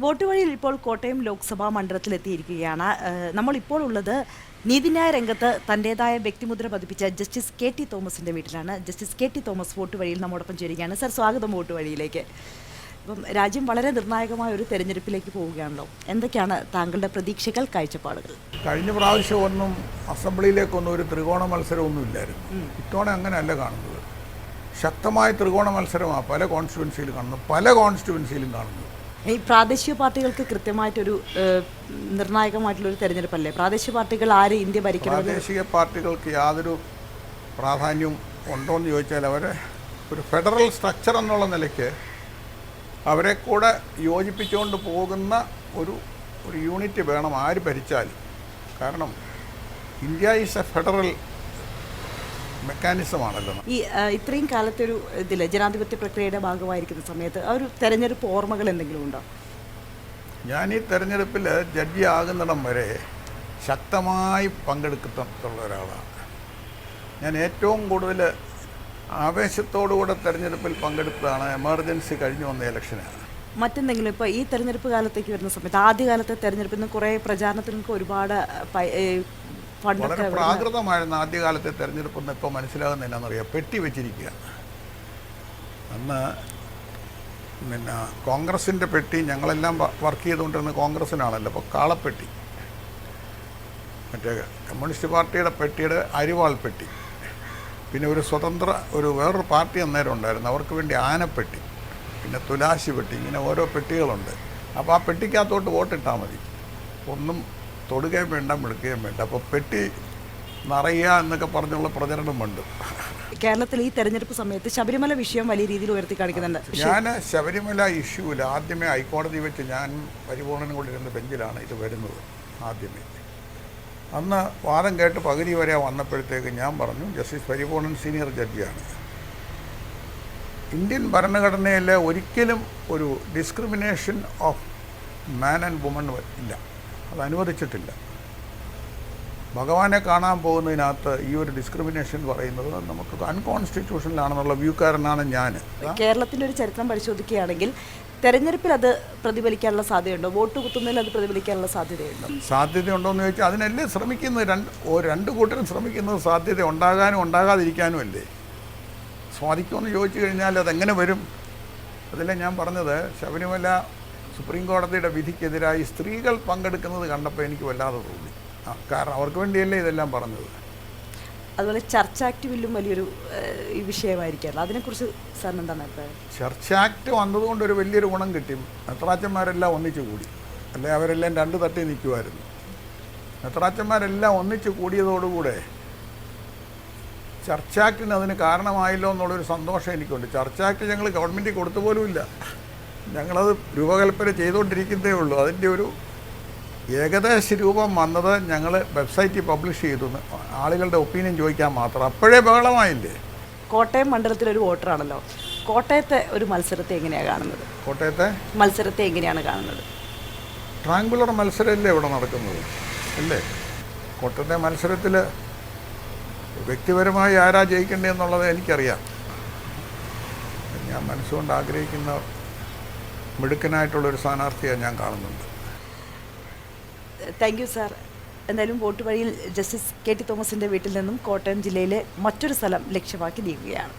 Vote വഴിയിൽ ഇപ്പോൾ കോട്ടയം ലോക്സഭാ മണ്ഡലത്തിലെത്തിയിരിക്കുകയാണ്. നമ്മളിപ്പോൾ ഉള്ളത് നീതിന്യായ രംഗത്ത് തൻ്റേതായ വ്യക്തിമുദ്ര പതിപ്പിച്ച ജസ്റ്റിസ് കെ ടി തോമസിൻ്റെ വീട്ടിലാണ്. Justice K T Thomas vote വഴിയിൽ നമ്മോടൊപ്പം ചേരുകയാണ്. സർ, സ്വാഗതം വോട്ട് വഴിയിലേക്ക്. ഇപ്പം രാജ്യം വളരെ നിർണായകമായ ഒരു തെരഞ്ഞെടുപ്പിലേക്ക് പോവുകയാണല്ലോ. എന്തൊക്കെയാണ് താങ്കളുടെ പ്രതീക്ഷകൾ, കാഴ്ചപ്പാടുകൾ? കഴിഞ്ഞ പ്രാവശ്യം ഒന്നും അസംബ്ലിയിലേക്കൊന്നും ഒരു ത്രികോണ മത്സരമൊന്നും ഇല്ലായിരുന്നു. ഇത്തവണ അങ്ങനെയല്ല കാണുന്നത്. ശക്തമായ ത്രികോണ മത്സരമാണ് പല കോൺസ്റ്റിറ്റ്യുവൻസിയിലും കാണുന്നത്, പല കോൺസ്റ്റിറ്റ്യുവൻസിയിലും കാണുന്നത്. ഈ പ്രാദേശിക പാർട്ടികൾക്ക് കൃത്യമായിട്ടൊരു നിർണായകമായിട്ടുള്ളൊരു തെരഞ്ഞെടുപ്പല്ലേ? പ്രാദേശിക പാർട്ടികൾ ആര് ഇന്ത്യ ഭരിക്കണം? പ്രാദേശിക പാർട്ടികൾക്ക് യാതൊരു പ്രാധാന്യവും ഉണ്ടോ എന്ന് ചോദിച്ചാൽ അവരെ ഒരു ഫെഡറൽ സ്ട്രക്ചർ എന്നുള്ള നിലയ്ക്ക് അവരെ കൂടെ യോജിപ്പിച്ചുകൊണ്ട് പോകുന്ന ഒരു യൂണിറ്റ് വേണം ആര് ഭരിച്ചാലും. കാരണം ഇന്ത്യ ഈസ് എ ഫെഡറൽ മെക്കാനിസമാണല്ലോ. ഈ ഇത്രയും കാലത്തെ ഒരു ഇതിൽ ജനാധിപത്യ പ്രക്രിയയുടെ ഭാഗമായിരിക്കുന്ന സമയത്ത് ആ ഒരു തെരഞ്ഞെടുപ്പ് ഓർമ്മകൾ എന്തെങ്കിലും ഉണ്ടോ? ഞാൻ ഈ തെരഞ്ഞെടുപ്പിൽ ജഡ്ജി ആകുന്നിടം വരെ ശക്തമായി പങ്കെടുക്കത്തുള്ള ഒരാളാണ്. ഞാൻ ഏറ്റവും കൂടുതൽ ആവേശത്തോടുകൂടെ തെരഞ്ഞെടുപ്പിൽ പങ്കെടുത്തതാണ് എമർജൻസി കഴിഞ്ഞു വന്ന ഇലക്ഷനാണ്. മറ്റെന്തെങ്കിലും ഇപ്പോൾ ഈ തെരഞ്ഞെടുപ്പ് കാലത്തേക്ക് വരുന്ന സമയത്ത് ആദ്യകാലത്തെ തെരഞ്ഞെടുപ്പിൽ നിന്ന് കുറേ പ്രചാരണത്തിനൊക്കെ ഒരുപാട് വളരെ പ്രാകൃതമായിരുന്ന ആദ്യകാലത്തെ തെരഞ്ഞെടുപ്പെന്ന് ഇപ്പോൾ മനസ്സിലാകുന്ന എന്നാണെന്നറിയാം, പെട്ടി വെച്ചിരിക്കുക. അന്ന് പിന്നെ കോൺഗ്രസിൻ്റെ പെട്ടി, ഞങ്ങളെല്ലാം വർക്ക് ചെയ്തുകൊണ്ടിരുന്ന കോൺഗ്രസിനാണല്ലോ, അപ്പോൾ കാളപ്പെട്ടി. മറ്റേ കമ്മ്യൂണിസ്റ്റ് പാർട്ടിയുടെ പെട്ടിയുടെ അരിവാൾ പെട്ടി. പിന്നെ ഒരു സ്വതന്ത്ര വേറൊരു പാർട്ടി അന്നേരം ഉണ്ടായിരുന്നു, അവർക്ക് വേണ്ടി ആനപ്പെട്ടി, പിന്നെ തുലാശി പെട്ടി, ഇങ്ങനെ ഓരോ പെട്ടികളുണ്ട്. അപ്പോൾ ആ പെട്ടിക്കകത്തോട്ട് വോട്ടിട്ടാൽ മതി, ഒന്നും തൊടുകയും വേണ്ട മിടുക്കുകയും വേണ്ട. അപ്പോൾ പെട്ടി നിറയുക എന്നൊക്കെ പറഞ്ഞുള്ള പ്രചരണം ഉണ്ട്. കേരളത്തിൽ ഈ തെരഞ്ഞെടുപ്പ് സമയത്ത് ശബരിമല വിഷയം വലിയ രീതിയിൽ ഉയർത്തി കാണിക്കുന്നുണ്ട്. ഞാൻ ശബരിമല ഇഷ്യൂവിൽ ആദ്യമേ ഹൈക്കോടതി വെച്ച് ഞാൻ പരിപൂർണനും കൊണ്ടിരുന്ന ബെഞ്ചിലാണ് ഇത് വരുന്നത്. ആദ്യമേ അന്ന് വാദം കേട്ട് പകുതി വരെ വന്നപ്പോഴത്തേക്ക് ഞാൻ പറഞ്ഞു, ജസ്റ്റിസ് പരിപൂർണൻ സീനിയർ ജഡ്ജിയാണ്, ഇന്ത്യൻ ഭരണഘടനയിൽ ഒരിക്കലും ഒരു discrimination of man and woman ഇല്ല, അത് അനുവദിച്ചിട്ടില്ല. ഭഗവാനെ കാണാൻ പോകുന്നതിനകത്ത് ഈ ഒരു ഡിസ്ക്രിമിനേഷൻ പറയുന്നത് നമുക്ക് അൺകോൺസ്റ്റിറ്റ്യൂഷനിലാണെന്നുള്ള വ്യൂക്കാരനാണ് ഞാൻ. കേരളത്തിൻ്റെ ഒരു ചരിത്രം പരിശോധിക്കുകയാണെങ്കിൽ തെരഞ്ഞെടുപ്പിൽ അത് പ്രതിഫലിക്കാനുള്ള സാധ്യതയുണ്ടോ? വോട്ട് കുത്തുന്നതിൽ അത് പ്രതിഫലിക്കാനുള്ള സാധ്യതയുണ്ടോ? സാധ്യതയുണ്ടോ എന്ന് ചോദിച്ചാൽ അതിനല്ലേ ശ്രമിക്കുന്നത്. രണ്ട് കൂട്ടരും ശ്രമിക്കുന്നത് സാധ്യത ഉണ്ടാകാനും ഉണ്ടാകാതിരിക്കാനും അല്ലേ. സ്വാധിക്കുമെന്ന് ചോദിച്ചു കഴിഞ്ഞാൽ അതെങ്ങനെ വരും? അതല്ലേ ഞാൻ പറഞ്ഞത്, ശബരിമല സുപ്രീം കോടതിയുടെ വിധിക്കെതിരായി സ്ത്രീകൾ പങ്കെടുക്കുന്നത് കണ്ടപ്പോൾ എനിക്ക് വല്ലാതെ തോന്നി. കാരണം അവർക്ക് വേണ്ടിയല്ലേ ഇതെല്ലാം പറഞ്ഞത്. അതുപോലെ ചർച്ച് ആക്ട് ബില്ലും വലിയൊരു ഈ വിഷയമായിരിക്കാമല്ലോ, അതിനെക്കുറിച്ച് സാറിന് എന്താണ് അഭിപ്രായം? ചർച്ച് ആക്ട് വന്നതുകൊണ്ട് ഒരു വലിയൊരു ഗുണം കിട്ടി. മെത്രാച്ചന്മാരെല്ലാം ഒന്നിച്ചു കൂടി, അല്ലെ അവരെല്ലാം രണ്ട് തട്ടി നിൽക്കുമായിരുന്നു. മെത്രാച്ചന്മാരെല്ലാം ഒന്നിച്ചു കൂടിയതോടുകൂടെ ചർച്ച് ആക്ടിന് അതിന് കാരണമായല്ലോ എന്നുള്ളൊരു സന്തോഷം എനിക്കുണ്ട്. ചർച്ച് ആക്ട് ഞങ്ങൾ ഗവൺമെൻറ്റിൽ കൊടുത്തു പോലുമില്ല, ഞങ്ങളത് രൂപകൽപ്പന ചെയ്തുകൊണ്ടിരിക്കുന്നതേ ഉള്ളൂ. അതിൻ്റെ ഒരു ഏകദേശ രൂപം വന്നത് ഞങ്ങൾ വെബ്സൈറ്റിൽ പബ്ലിഷ് ചെയ്തു, ആളുകളുടെ ഒപ്പീനിയൻ ചോദിക്കാൻ മാത്രം. അപ്പോഴേ ബഹളമായില്ലേ. കോട്ടയം മണ്ഡലത്തിലൊരു വോട്ടറാണല്ലോ, കോട്ടയത്തെ ഒരു മത്സരത്തെ എങ്ങനെയാണ് കാണുന്നത്? കോട്ടയത്തെ മത്സരത്തെ എങ്ങനെയാണ് കാണുന്നത്? ട്രാങ്കുലർ മത്സരമല്ലേ ഇവിടെ നടക്കുന്നത് അല്ലേ? കോട്ടയത്തെ മത്സരത്തിൽ വ്യക്തിപരമായി ആരാ ജയിക്കേണ്ടതെന്നുള്ളത് എനിക്കറിയാം. ഞാൻ മനസ്സുകൊണ്ട് ആഗ്രഹിക്കുന്ന മിടുക്കനായിട്ടുള്ളൊരു സ്ഥാനാർത്ഥിയെ ഞാൻ കാണുന്നുണ്ട്. Thank you sir. എന്തായാലും വോട്ട് വഴിയിൽ ജസ്റ്റിസ് കെ ടി തോമസിൻ്റെ വീട്ടിൽ നിന്നും കോട്ടയം ജില്ലയിലെ മറ്റൊരു സ്ഥലം ലക്ഷ്യമാക്കി നീങ്ങുകയാണ്.